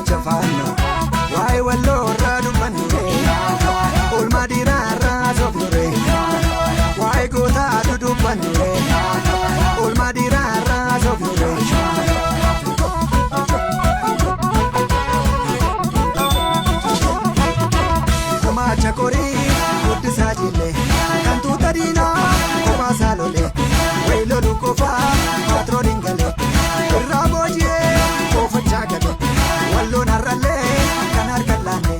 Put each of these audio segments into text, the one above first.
chafano wai wallo radu manure olma dirara zofure wai gota dudu manure olma dirara zofure kuma chakori kutti sajile kantu tadina kuma salole welo lukofa patro dingale raboje kofa chagale wallo narale kanar kalane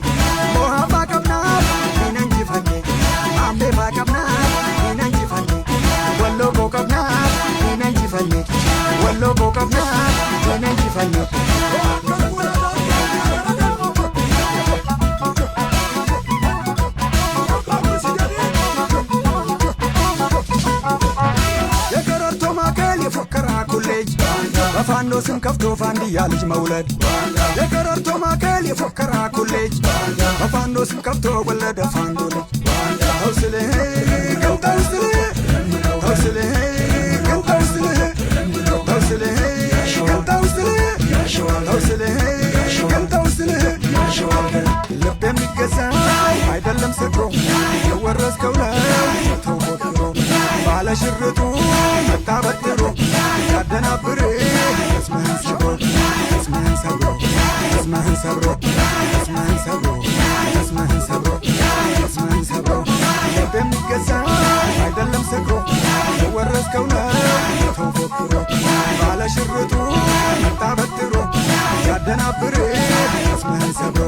mohaba kabna inanji fanne ambe ba kabna inanji fanne wallo ko kabna inanji fanne wallo ko kabna inanji fanne فانوسم كفتو فاندي يالج مولد يكررتو ماكل يفكر كلج فانوسم كفتو ولد فاندولج توسله كم توسله توسله كم توسله توسله كم توسله توسله كم توسله لبم يجزا አይደለም ስክሮ የወረስከው ነው ተወክሮ ባለ ሽርጡ መጣበጥሮ ያደናብር እስማን ሰብሮ እስማን ሰብሮ እስማን ሰብሮ እስማን ሰብሮ እስማን ሰብሮ እስማን ሰብሮ ለበም ይገዛ አይደለም ስክሮ የወረስከው ነው ተወክሮ ባለ ሽርጡ መጣበጥሮ ያደናብር እስማን ሰብሮ